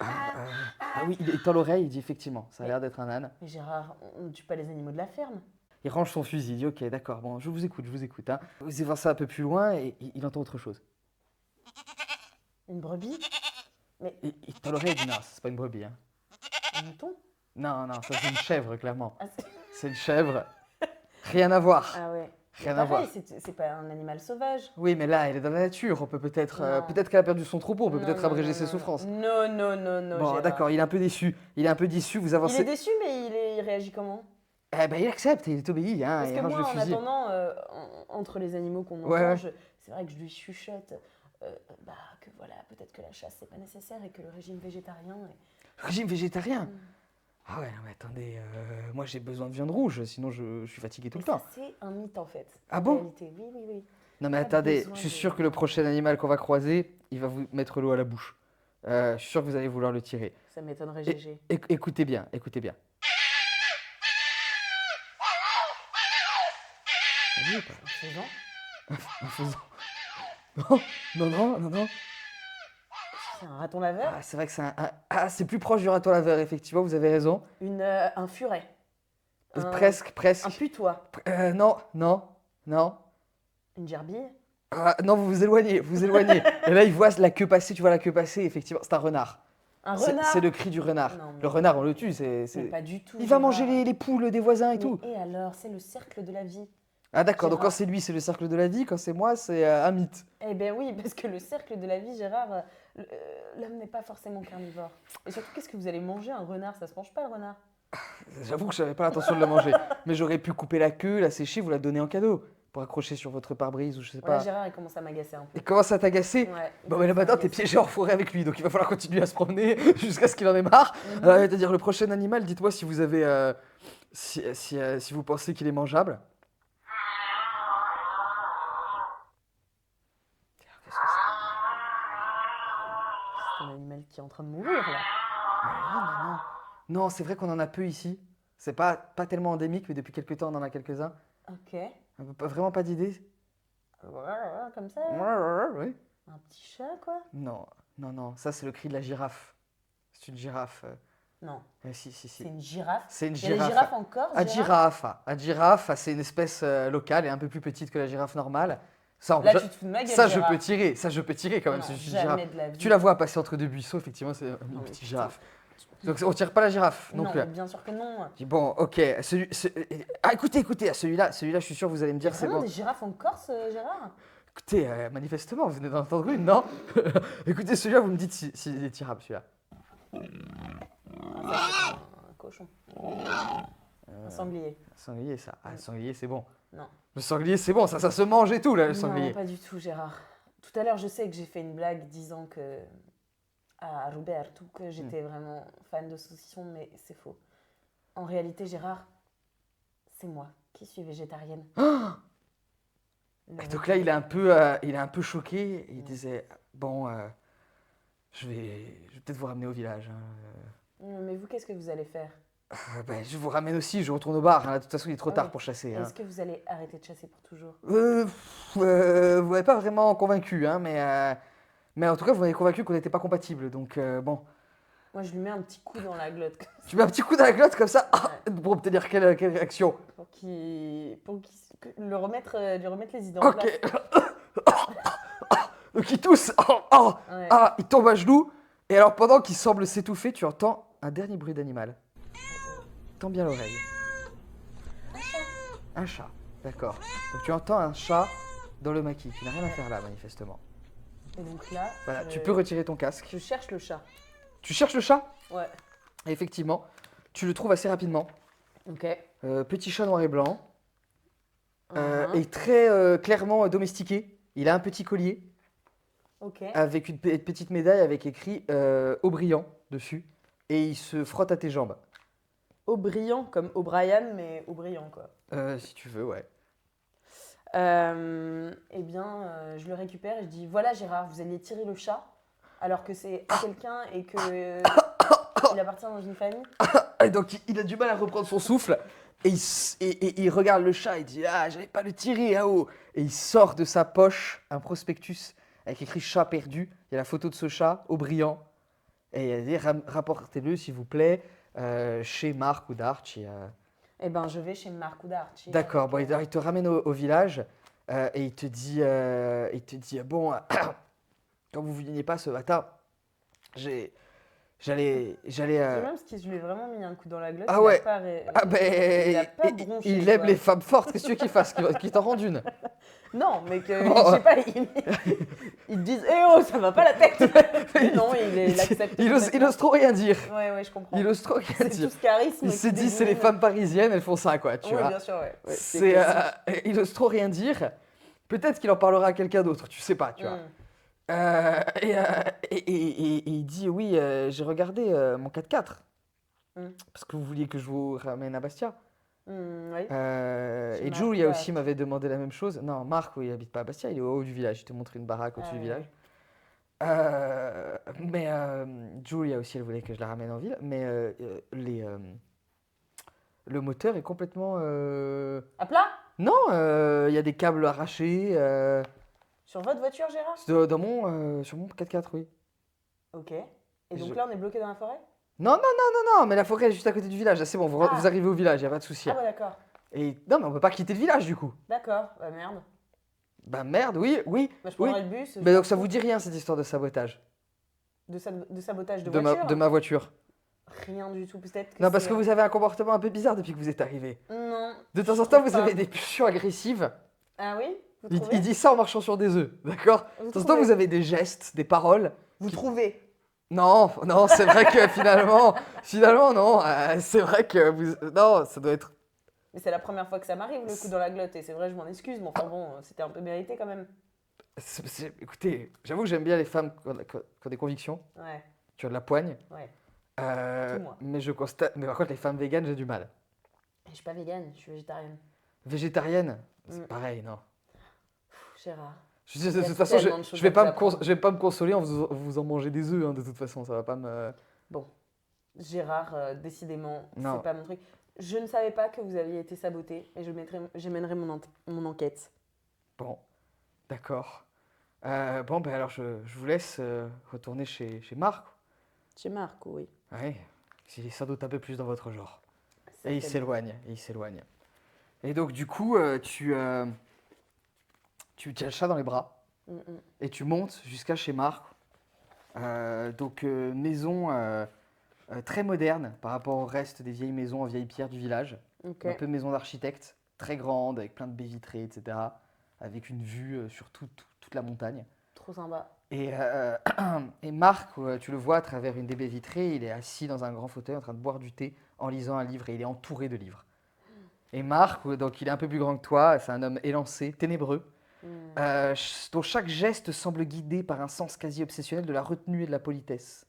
Ah oui, il tend l'oreille, il dit effectivement, ça a l'air d'être un âne. Mais Gérard, on ne tue pas les animaux de la ferme. Il range son fusil, il dit ok, d'accord, bon, je vous écoute. Hein. Vous allez voir ça un peu plus loin et il entend autre chose. Une brebis? Il tend l'oreille, il dit non, c'est pas une brebis. Hein. Un mouton? Non, ça c'est une chèvre, clairement. Ah, C'est une chèvre. Rien à voir. ah ouais. Rien à voir. Pareil, c'est pas un animal sauvage. Oui, mais là, elle est dans la nature. On peut peut-être Non. peut-être qu'elle a perdu son troupeau, on peut Non, peut-être non, abréger non, ses non, souffrances. Non, Bon, Gérard. d'accord, il est un peu déçu. Vous Il est avancez. déçu, mais il réagit comment? Eh ben, il accepte, il est obéi. Hein, Parce il que range moi, le en fusil. attendant, entre les animaux qu'on Ouais, ouais. mange, c'est vrai que je lui chuchote que voilà, peut-être que la chasse, c'est pas nécessaire et que le régime végétarien... Régime végétarien. Mm. Ah ouais, non, mais attendez, moi j'ai besoin de viande rouge, sinon je suis fatigué tout le Mais temps. ça, c'est un mythe, en fait. Ah en bon? réalité. Oui. Non mais Pas attendez, besoin je suis de- sûr que le prochain animal qu'on va croiser, il va vous mettre l'eau à la bouche. Je suis sûr que vous allez vouloir le tirer. Ça m'étonnerait, GG. Écoutez bien. T'as vu ou pas? En faisant, En faisant... Non. c'est un raton laveur, Ah, c'est vrai que c'est c'est plus proche du raton laveur, effectivement, vous avez raison. un furet. Presque. Un putois. Non, non, non. Une gerbille. Ah, non, vous vous éloignez, vous vous éloignez. Et là, il voit la queue passer, tu vois la queue passer, effectivement, c'est un renard. Un C'est renard. c'est le cri du renard. Non, mais- Le renard, on le tue, Mais pas du tout. Il va Gérard. manger les poules des voisins et tout. Et alors, c'est le cercle de la vie. Ah d'accord, donc Gérard. quand c'est lui, c'est le cercle de la vie, quand c'est moi, c'est un mythe. Eh ben oui, parce que le cercle de la vie, Gérard, l'homme n'est pas forcément carnivore. Et surtout, qu'est-ce que vous allez manger un renard? Ça se mange pas le renard. J'avoue que je n'avais pas l'intention de le manger. Mais j'aurais pu couper la queue, la sécher, vous la donner en cadeau. Pour accrocher sur votre pare-brise ou je sais Voilà, pas. Gérard, il commence à m'agacer un peu. Il commence à t'agacer. Ouais, il Bon, mais là commence à maintenant, t'es m'agacer. piégé en forêt avec lui, donc il va falloir continuer à se promener jusqu'à ce qu'il en ait marre. Mhm. Alors, il va te dire le prochain animal, dites-moi si vous avez. Si vous pensez qu'il est mangeable. Qu'est-ce que C'est un animal qui est en train de mourir, là. c'est? Non. Non, c'est vrai qu'on en a peu ici. C'est pas tellement endémique, mais depuis quelques temps, on en a quelques-uns. Ok. Vraiment pas d'idée. Comme ça. Oui. Un petit chat, quoi. Non. Ça, c'est le cri de la girafe. C'est une girafe. Non, Si. c'est une girafe. C'est une Il y a des girafe. girafes en Corse, À Gérard girafe, c'est une espèce locale et un peu plus petite que la girafe normale. Ça, Là, tu te fous de ma gueule, ça, je Gérard. peux tirer. Ça, je peux tirer quand même. Non, C'est juste une jamais girafe. de la vie. Tu la vois passer entre deux buissons, effectivement, c'est une mais petite putain. girafe. Donc, on tire pas la girafe. Non, Donc, mais bien sûr que non. je dis, bon, ok. Écoutez, à celui-là, je suis sûr, vous allez me dire, c'est Vraiment bon. des girafes en Corse, Gérard? Écoutez, manifestement, vous venez d'en entendre une, non? Écoutez, celui-là, vous me dites s'il est tirable, celui-là. Ah, ça, c'est un cochon. Un sanglier. Un sanglier, ça. Ah, le sanglier, c'est bon. Non. Le sanglier, c'est bon, ça se mange et tout, là, le Non, sanglier. pas du tout, Gérard. Tout à l'heure, je sais que j'ai fait une blague disant que à Roberto que j'étais vraiment fan de saucisson, mais c'est faux. En réalité, Gérard, c'est moi qui suis végétarienne. Et donc là, il est un peu choqué. Et il disait, bon, je vais peut-être vous ramener au village. Hein. Mais vous, qu'est-ce que vous allez faire? Ben, je vous ramène aussi, je retourne au bar. Hein. De toute façon, il est trop Ah tard oui. pour chasser. Hein. Est-ce que vous allez arrêter de chasser pour toujours? Vous m'avez pas vraiment convaincu, hein, mais en tout cas, vous m'avez convaincu qu'on n'était pas compatibles. Donc, bon. Moi, je lui mets un petit coup dans la glotte Tu mets un petit coup dans la glotte comme ça pour obtenir quelle réaction? pour lui remettre les idées en place. Ok. Donc, il tousse. Ouais. Il tombe à genoux. Et alors, pendant qu'il semble s'étouffer, tu entends un dernier bruit d'animal. Tends bien l'oreille. Un chat, d'accord. Donc tu entends un chat dans le maquis. Tu n'as rien à faire là, manifestement. Et donc là, Voilà, tu peux retirer ton casque. je cherche le chat. Tu cherches le chat? Ouais. Et effectivement, tu le trouves assez rapidement. Ok. Petit chat noir et blanc. Mhm. Et très clairement domestiqué. Il a un petit collier Ok. avec une petite médaille avec écrit Aubryan dessus. Et il se frotte à tes jambes. O'Brien, comme O'Brien, mais O'Brien, quoi. Si tu veux, ouais. Eh bien, je le récupère et je dis voilà, Gérard, vous alliez tirer le chat alors que c'est à quelqu'un et que il appartient dans une famille. Et donc il a du mal à reprendre son souffle. Et il regarde le chat, il dit ah, j'avais pas le tirer là-haut. Et il sort de sa poche un prospectus avec écrit chat perdu. Il y a la photo de ce chat, Aubryan. Et il dit rapportez-le s'il vous plaît chez Marc ou Darch. Eh ben, je vais chez Marc ou Darchi. D'accord, bon, il te ramène au village et il te dit bon, quand vous veniez pas ce matin, j'allais. C'est même parce que je lui ai vraiment mis un coup dans la glotte. Ah il a ouais. pas Ah ben, il a pas bronché, il aime quoi. les femmes fortes. Qu'est-ce que tu veux qu'il fasse? Qu'il t'en rende une? Non, mais que, Oh. je sais pas, ils te disent eh oh, ça va pas la tête. Non, il accepte. Il ose trop rien dire. Ouais, je comprends. Il ose trop rien C'est dire. tout ce charisme. Il se dit c'est les femmes parisiennes, elles font ça quoi, tu Oui, vois. bien sûr, ouais. Ouais, C'est, classique. il ose trop rien dire. Peut-être qu'il en parlera à quelqu'un d'autre, tu sais pas, tu vois. Et il dit oui, j'ai regardé mon 4x4 parce que vous vouliez que je vous ramène à Bastia. Oui. Et Marc Julia Darch. aussi m'avait demandé la même chose. Non, Marc, oui, il habite pas à Bastia, il est au haut du village. Je te montre une baraque au-dessus Ah, du ouais. village. Mais Julia aussi, elle voulait que je la ramène en ville. Mais le moteur est complètement. À plat? Non, il y a des câbles arrachés. Sur votre voiture, Gérard? Sur mon 4x4, oui. Ok. Et Je- donc là, on est bloqué dans la forêt? Non, mais la forêt est juste à côté du village. Là, c'est bon, vous, Ah. vous arrivez au village, y a pas de souci. Ah, bah d'accord. Et non, mais on peut pas quitter le village du coup. D'accord. Bah merde. Bah merde, oui. Bah, je prendrai le bus. Mais donc ça vous dit rien cette histoire de sabotage De sabotage de de voiture ma voiture? Rien du tout, peut-être que Non, parce c'est- que vous avez un comportement un peu bizarre depuis que vous êtes arrivé. Non. De temps en je temps, trouve vous pas. avez des pulsions agressives. Ah oui Vous Il trouvez dit ça en marchant sur des œufs, d'accord? Vous De temps en temps, trouvez vous avez des gestes, des paroles. Vous trouvez Non, c'est vrai que finalement, non. C'est vrai que non, ça doit être. Mais c'est la première fois que ça m'arrive, le coup dans la glotte. Et c'est vrai, je m'en excuse, mais enfin bon, c'était un peu mérité quand même. Écoutez, j'avoue que j'aime bien les femmes qui ont des convictions, Ouais, qui ont de la poigne. ouais. Tout moi. Mais je constate. Mais par contre, les femmes véganes, j'ai du mal. Et je suis pas végane, je suis végétarienne. Végétarienne, c'est Mm. pareil, non. Pff, Gérard. De Il y a toute façon, tellement de choses je vais à pas vous apprendre. je vais pas me consoler en vous en manger des œufs, hein, de toute façon, ça va pas me. Bon, Gérard, décidément, Non. c'est pas mon truc. Je ne savais pas que vous aviez été saboté et je mènerai mon enquête. Bon, d'accord. Bon, ben alors je vous laisse retourner chez Marc. Chez Marc, oui. Oui, il est sans doute un peu plus dans votre genre. Et il Certainement. s'éloigne. Et donc, du coup, tu as le chat dans les bras Mm, mm. et tu montes jusqu'à chez Marc. Maison très moderne par rapport au reste des vieilles maisons en vieille pierre du village. Ok. Un peu maison d'architecte, très grande, avec plein de baies vitrées, etc. Avec une vue sur toute la montagne. Trop sympa. Et Marc, tu le vois à travers une des baies vitrées, il est assis dans un grand fauteuil en train de boire du thé en lisant un livre et il est entouré de livres. Et Marc, donc il est un peu plus grand que toi, c'est un homme élancé, ténébreux, dont chaque geste semble guidé par un sens quasi obsessionnel de la retenue et de la politesse.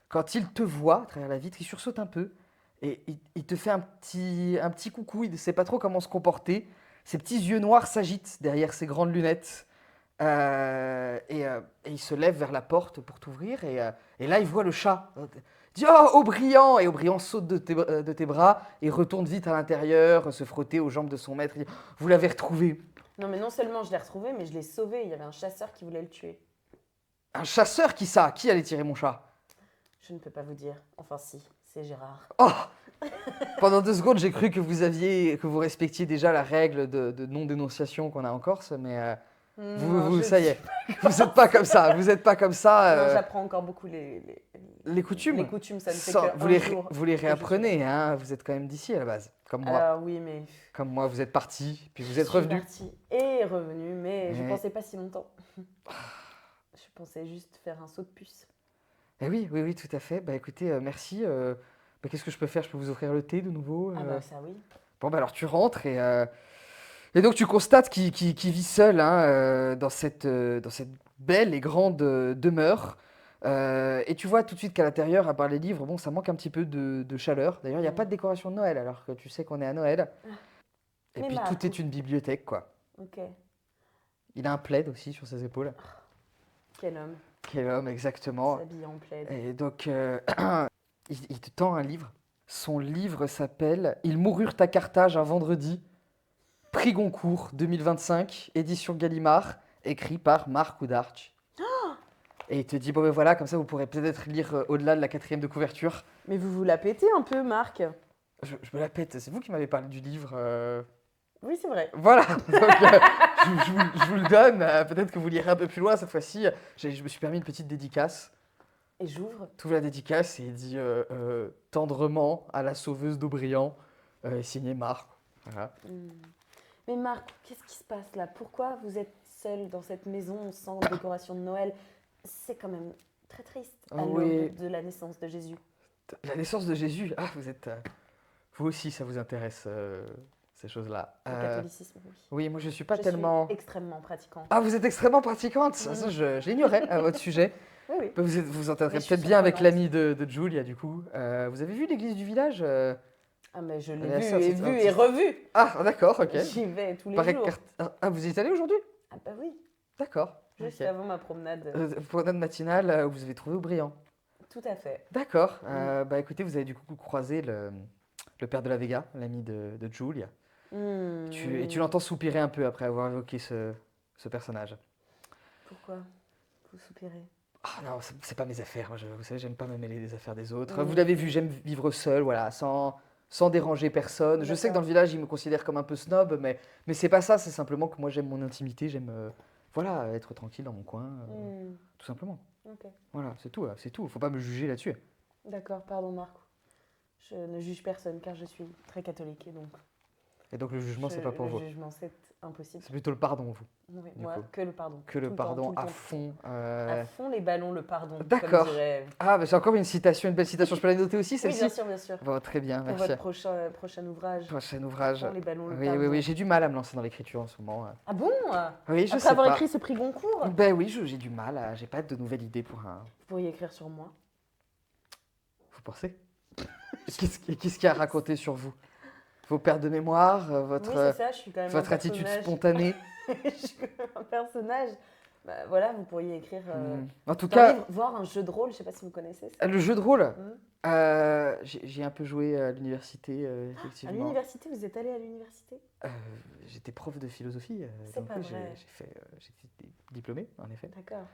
Quand il te voit à travers la vitre, il sursaute un peu et il te fait un petit coucou, il ne sait pas trop comment se comporter. Ses petits yeux noirs s'agitent derrière ses grandes lunettes. Et il se lève vers la porte pour t'ouvrir et là il voit le chat. Il dit oh Aubryan et Aubryan saute de tes bras et retourne vite à l'intérieur se frotter aux jambes de son maître. Il dit vous l'avez retrouvé. Non, mais non seulement je l'ai retrouvé, mais je l'ai sauvé. Il y avait un chasseur qui voulait le tuer. Un chasseur qui allait tirer mon chat? Je ne peux pas vous dire. Enfin, si, c'est Gérard. Oh pendant 2 secondes j'ai cru que vous respectiez déjà la règle de non-dénonciation qu'on a en Corse, mais Non, ça y est, vous n'êtes pas comme ça, vous n'êtes pas comme ça. Non, j'apprends encore beaucoup les coutumes. Les coutumes, ça ne fait Sans- que vous, un les, jour vous les que je réapprenez, hein, vous êtes quand même d'ici à la base, comme moi. Alors oui, mais Comme moi, vous êtes parti, puis vous êtes je suis revenu. partie et revenu, mais je Ouais. pensais pas si longtemps. Je pensais juste faire un saut de puce. Eh oui, tout à fait. Bah écoutez, merci. Bah, qu'est-ce que je peux faire? Je peux vous offrir le thé de nouveau? Ah bah ça oui. Bon, bah alors tu rentres et donc tu constates qu'il vit seul hein, dans cette belle et grande demeure. Et tu vois tout de suite qu'à l'intérieur, à part les livres, bon, ça manque un petit peu de chaleur. D'ailleurs, il n'y a pas de décoration de Noël, alors que tu sais qu'on est à Noël. Et Mais puis Marc, tout est une bibliothèque, quoi. Ok. Il a un plaid aussi sur ses épaules. Quel homme. Quel homme, exactement. S'habille en plaid. Et donc, il te tend un livre. Son livre s'appelle Ils moururent à Carthage un vendredi. Prix Goncourt 2025, édition Gallimard, écrit par Marc Oudarch. Et il te dit, bon ben voilà, comme ça vous pourrez peut-être lire au-delà de la 4e de couverture. Mais vous la pétez un peu, Marc. Je me la pète, c'est vous qui m'avez parlé du livre. Oui, c'est vrai. Voilà, donc, je vous le donne, peut-être que vous lirez un peu plus loin cette fois-ci. Je me suis permis une petite dédicace. Et j'ouvre. Tout la dédicace et il dit tendrement à la sauveuse d'Aubryan, signé Marc. Voilà. Mais Marc, qu'est-ce qui se passe là? Pourquoi vous êtes seul dans cette maison sans décoration de Noël? C'est quand même très triste à Oui. l'aube de la naissance de Jésus. La naissance de Jésus, ah vous êtes... vous aussi ça vous intéresse ces choses-là. Le catholicisme, oui. Oui, moi je suis pas Je tellement... suis extrêmement pratiquante. Ah vous êtes extrêmement pratiquante, ça je l'ignorais à votre sujet. Oui, oui. Vous entendrez Mais je suis peut-être bien avec surprenante. l'ami de Julia du coup. Vous avez vu l'église du village Ah, mais je La l'ai sœur, vu et c'est vu un et petit- revu. Ah d'accord, ok. J'y vais tous les Paraît jours. que Ah vous y êtes allé aujourd'hui? Ah bah oui, D'accord. juste ok. avant ma promenade. Promenade matinale, vous avez trouvé Aubryan. Tout à fait. D'accord. Bah écoutez, vous avez du coup croisé le père de la Vega, l'ami de Julia. Et tu l'entends soupirer un peu après avoir évoqué ce personnage. Pourquoi vous soupirez? Ah non, c'est pas mes affaires. Moi, vous savez, j'aime pas me mêler des affaires des autres. Vous l'avez vu, j'aime vivre seul, voilà, sans déranger personne. Je sais que dans le village, ils me considèrent comme un peu snob, mais c'est pas ça. C'est simplement que moi, j'aime mon intimité. J'aime voilà, être tranquille dans mon coin, tout simplement. Ok. Voilà, c'est tout. C'est tout. Faut pas me juger là-dessus. D'accord, pardon Marco. Je ne juge personne car je suis très catholique et donc. Et donc le jugement, c'est pas pour vous. Le jugement, c'est impossible. C'est plutôt le pardon, vous. Oui, du moi, coup. que le pardon. Que le Tout le temps, pardon tout le à temps. fond. À fond les ballons, le pardon. D'accord. Comme dirait- Ah, bah, c'est encore une citation, une belle citation. Je peux la noter aussi, Oui, celle-ci bien sûr, bien sûr. Bon, très bien, Pour merci. votre prochain ouvrage. Prochain ouvrage. À fond les ballons, le Oui, pardon. oui, oui, j'ai du mal à me lancer dans l'écriture en ce moment. Ah bon Oui, je Après sais avoir pas. écrit ce prix Goncourt, Ben oui, j'ai du mal. J'ai pas de nouvelle idée pour un. vous pourriez écrire sur moi. Vous pensez Qu'est-ce qu'il y a à raconter sur vous? Vos pertes de mémoire, Oui, c'est ça, je suis quand même votre un attitude personnage. spontanée. Je suis quand même un personnage. Bah, voilà, vous pourriez écrire En tout un cas, livre, voire un jeu de rôle, je sais pas si vous connaissez ça. le jeu de rôle, Hmm. j'ai un peu joué à l'université, À effectivement. l'université, vous êtes allé à l'université? J'étais prof de philosophie, C'est donc pas oui, vrai. j'étais diplômé, en effet. D'accord.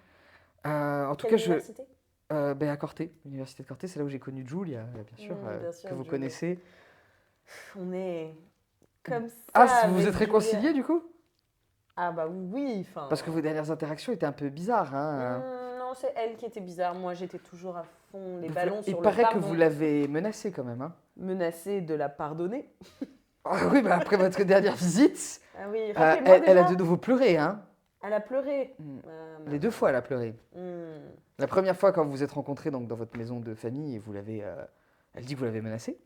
En tout Quelle cas, université? ben à Corté, l'université de Corté, c'est là où j'ai connu Julia, bien sûr, Bien sûr, que vous Julia. connaissez. On est comme ça. Ah, vous vous avec êtes Julia. réconciliés du coup? Ah bah oui, enfin. Parce que vos dernières interactions étaient un peu bizarres, hein. Non, c'est elle qui était bizarre. Moi, j'étais toujours à fond les Vous- ballons Il sur le paraît que pardon. vous l'avez menacée quand même, hein. Menacée de la pardonner. Ah oui, bah après votre dernière visite, Ah oui, elle, rappelez-moi elle a déjà. de nouveau pleuré, hein. Elle a pleuré. Mm. Euh, Les 2 fois, elle a pleuré. hmm. La première fois, quand vous vous êtes rencontrés donc, dans votre maison de famille, et vous l'avez, elle dit que vous l'avez menacée.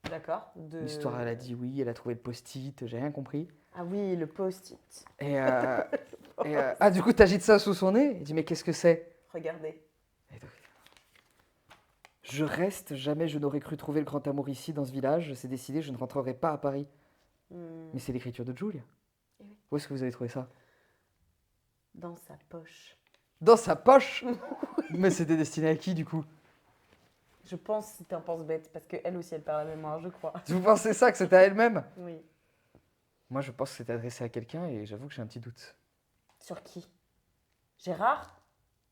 D'accord. L'histoire, elle a dit oui, elle a trouvé le post-it, j'ai rien compris. Ah oui, le post-it. Ah, du coup, t'agites ça sous son nez. Il dit, mais qu'est-ce que c'est? Regardez. Et donc, je reste, jamais je n'aurais cru trouver le grand amour ici, dans ce village. C'est décidé, je ne rentrerai pas à Paris. Hmm. Mais c'est l'écriture de Julia. Eh oui. Où est-ce que vous avez trouvé ça? Dans sa poche. Dans sa poche. Mais c'était destiné à qui, du coup? Je pense que c'est un pense-bête parce qu'elle aussi, elle parle la mémoire, je crois. Vous pensez ça, que c'était à elle-même? Oui. Moi, je pense que c'était adressé à quelqu'un et j'avoue que j'ai un petit doute. Sur qui? Gérard?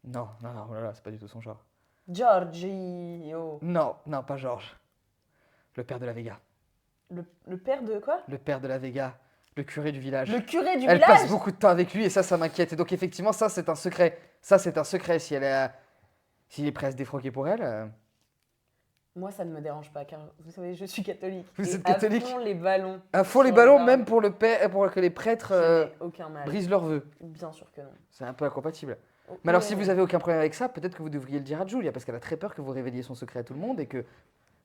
Non, non, non, oh là là, c'est pas du tout son genre. Giorgio. Non, non, pas Georges. Le père de la Vega. Le père de quoi? Le père de la Vega, le curé du village. Le curé du Elle village? passe beaucoup de temps avec lui et ça m'inquiète. Et donc effectivement, ça c'est un secret. Ça c'est un secret. Si elle est, s'il est prêt à se défroquer pour elle. Moi, ça ne me dérange pas car vous savez, je suis catholique. Vous Et êtes catholique? À fond les ballons. À fond les Sur ballons, le même pour le père, pour que les prêtres Je n'ai aucun mal. brisent leurs vœux. Bien sûr que non. C'est un peu incompatible. Oh, Mais alors, ouais. si vous avez aucun problème avec ça, peut-être que vous devriez le dire à Julia, parce qu'elle a très peur que vous révéliez son secret à tout le monde et que,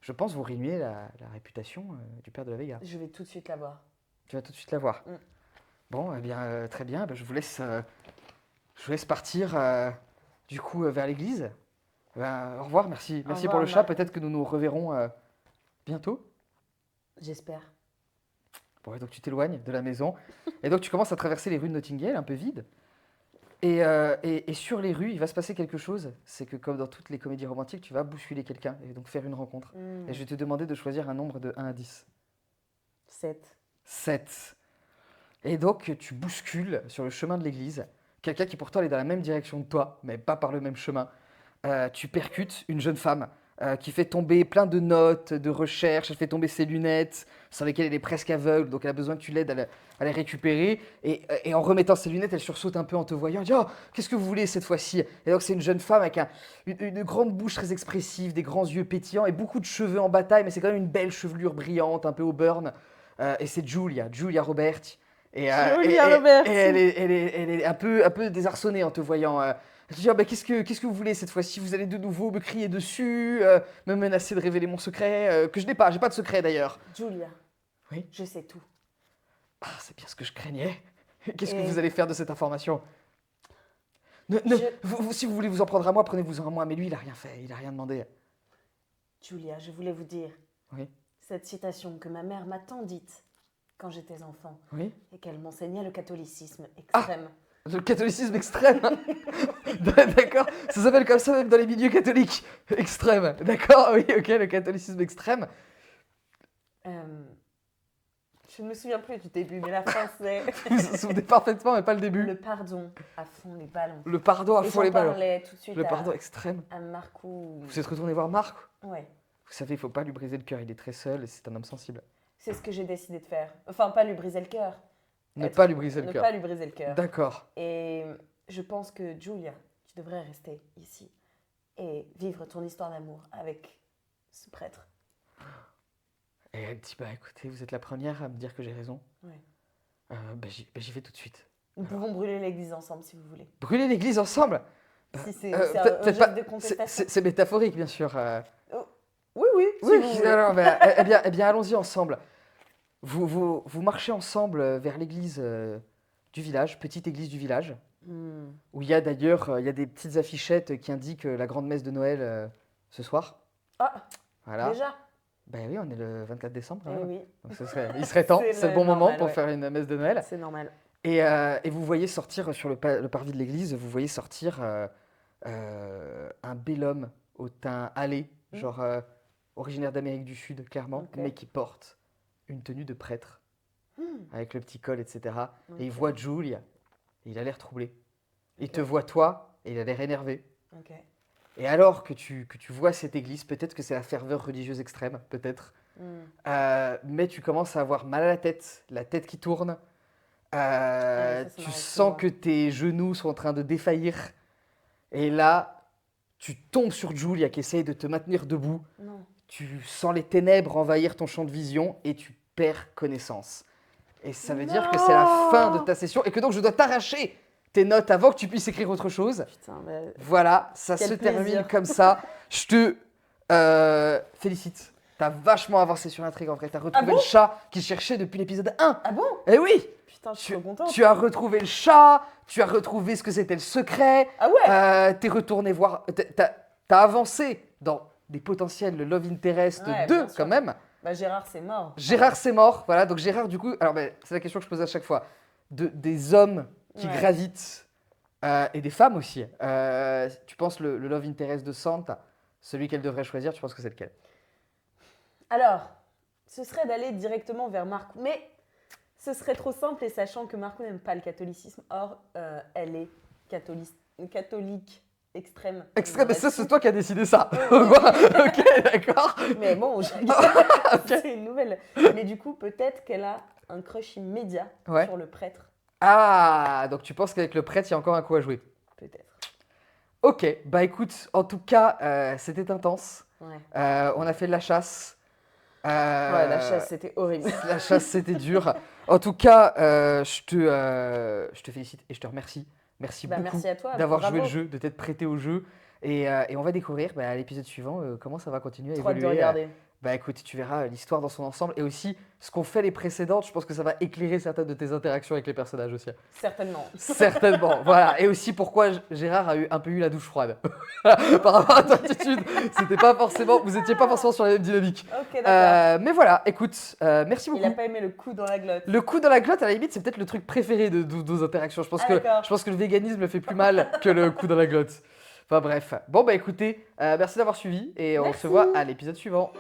je pense, vous ruiniez la réputation du père de la Vega. Je vais tout de suite la voir. Tu vas tout de suite la voir. Mm. Bon, eh bien, très bien. Ben, je vous laisse partir, du coup, vers l'église. Ben, au revoir, merci. Merci revoir, pour le chat. Marc. Peut-être que nous nous reverrons bientôt. J'espère. Bon, et donc tu t'éloignes de la maison. Et donc tu commences à traverser les rues de Notting Hill, un peu vides. Et sur les rues, il va se passer quelque chose. C'est que comme dans toutes les comédies romantiques, tu vas bousculer quelqu'un et donc faire une rencontre. Et je vais te demander de choisir un nombre de 1 à 10. 7. 7. Et donc tu bouscules sur le chemin de l'église quelqu'un qui pourtant est dans la même direction que toi, mais pas par le même chemin. Tu percutes une jeune femme qui fait tomber plein de notes, de recherches, elle fait tomber ses lunettes, sans lesquelles elle est presque aveugle, donc elle a besoin que tu l'aides à les récupérer. Et en remettant ses lunettes, elle sursaute un peu en te voyant, elle dit « Oh, qu'est-ce que vous voulez cette fois-ci ?» Et donc c'est une jeune femme avec une grande bouche très expressive, des grands yeux pétillants et beaucoup de cheveux en bataille, mais c'est quand même une belle chevelure brillante, un peu auburn. Et c'est Julia Robert. Julia Roberts. Et elle est un peu désarçonnée en te voyant. Elle te dit, ah, bah, qu'est-ce que vous voulez cette fois-ci? Vous allez de nouveau me crier dessus, me menacer de révéler mon secret, que je n'ai pas. J'ai pas de secret d'ailleurs. Julia. Oui. Je sais tout. Ah, c'est bien ce que je craignais. Qu'est-ce que Et- vous allez faire de cette information? Si vous voulez vous en prendre à moi, prenez-vous-en à moi. Mais lui, il a rien fait, il a rien demandé. Julia, je voulais vous dire Oui. cette citation que ma mère m'a tant dite quand j'étais enfant Oui. et qu'elle m'enseignait le catholicisme extrême. Le catholicisme extrême. D'accord. Ça s'appelle comme ça même dans les milieux catholiques. Extrême. D'accord. Oui. Ok. Le catholicisme extrême. Je Je ne me souviens plus du début, mais la fin, c'est Vous vous souvenez parfaitement, mais pas le début. le pardon à fond les ballons. Le pardon à Et fond les j'en ballons. parlais tout de suite Le pardon extrême. à Marcou. Vous êtes retourné voir Marc. Ouais, Vous savez, il faut pas lui briser le cœur. Il est très seul et c'est un homme sensible. c'est ce que j'ai décidé de faire. Enfin, pas lui briser le cœur. Ne Être- pas lui briser le Ne cœur. pas lui briser le cœur. D'accord. Et je pense que Julia, tu devrais rester ici et vivre ton histoire d'amour avec ce prêtre. Et elle dit, bah écoutez, vous êtes la première à me dire que j'ai raison. Ouais. J'y vais tout de suite. Nous pouvons brûler l'église ensemble si vous voulez. Brûler l'église ensemble. Si c'est Euh, c'est un peut-être geste pas- de contestation. C'est métaphorique, bien sûr. Oui, oui. si Oui, vous voulez. alors, eh bien, allons-y ensemble. Vous marchez ensemble vers l'église du village, petite église du village, Hmm. où il y a d'ailleurs il y a des petites affichettes qui indiquent la grande messe de Noël ce soir. Ah, Voilà. déjà. Ben oui, on est le 24 décembre. Eh hein. oui, Donc il serait temps, C'est c'est le le bon moment normal, pour ouais. faire une messe de Noël. c'est normal. Et vous voyez sortir sur le parvis de l'église, vous voyez sortir un bel homme au teint hâlé, genre originaire d'Amérique du Sud, clairement, Ok. mais qui porte une tenue de prêtre, avec le petit col, etc. Et il Ok. voit Julia, et il a l'air troublé. Il Ok. te voit toi, et il a l'air énervé. Ok. Et alors que tu vois cette église, peut-être que c'est la ferveur religieuse extrême, peut-être, Hmm. mais tu commences à avoir mal à la tête qui tourne. ça Tu m'arrive sens souvent. que tes genoux sont en train de défaillir. Et là, tu tombes sur Julia qui essaye de te maintenir debout. Non. Tu sens les ténèbres envahir ton champ de vision et tu perds connaissance. Et ça veut dire que c'est la fin de ta session et que donc je dois t'arracher tes notes avant que tu puisses écrire autre chose. Putain, mais... Voilà, ça Quel se plaisir. termine comme ça. Je te félicite. T'as vachement avancé sur l'intrigue en vrai. T'as retrouvé bon le chat qui cherchait depuis l'épisode 1. Ah bon? Eh oui! Putain, je suis trop contente. Tu as retrouvé le chat, tu as retrouvé ce que c'était le secret, Ah ouais? t'es retourné voir, t'as avancé dans des potentiels Love Interest Ouais, 2 bien sûr. quand même. Bah Gérard, c'est mort. Gérard c'est mort, voilà, donc Gérard du coup, alors ben, c'est la question que je pose à chaque fois, des hommes qui Ouais. gravitent, et des femmes aussi, tu penses le Love Interest de Santa, celui qu'elle devrait choisir, tu penses que c'est lequel? Alors, ce serait d'aller directement vers Marcou. Mais ce serait trop simple et sachant que Marcou n'aime pas le catholicisme. Or, elle est catholique extrême. Extrême, mais ça c'est toi qui as décidé ça. Ok, d'accord. Mais bon, c'est une nouvelle. Mais du coup, peut-être qu'elle a un crush immédiat Ouais. sur le prêtre. Ah, donc tu penses qu'avec le prêtre, il y a encore un coup à jouer. Peut-être. Ok, bah écoute, en tout cas, c'était intense. Ouais. On a fait de la chasse. Ouais, la chasse, c'était horrible. La chasse, c'était dur. En tout cas, je te félicite et je te remercie. Merci Bah, beaucoup merci à toi. d'avoir bravo. joué le jeu, de t'être prêté au jeu. Et on va découvrir à l'épisode suivant comment ça va continuer à Trop hâte de évoluer. regarder. Bah écoute, tu verras l'histoire dans son ensemble et aussi ce qu'ont fait les précédentes. Je pense que ça va éclairer certaines de tes interactions avec les personnages aussi. Certainement. Certainement, voilà. Et aussi pourquoi Gérard a un peu eu la douche froide. Par rapport à ton attitude, c'était pas forcément, vous étiez pas forcément sur la même dynamique. Ok, d'accord. Mais voilà, écoute, merci beaucoup. Il a pas aimé le coup dans la glotte. Le coup dans la glotte, à la limite, c'est peut-être le truc préféré de nos interactions. Je pense, Ah, d'accord. je pense que le véganisme fait plus mal que le coup dans la glotte. Enfin bref. Bon bah écoutez, merci d'avoir suivi et on Merci. se voit à l'épisode suivant.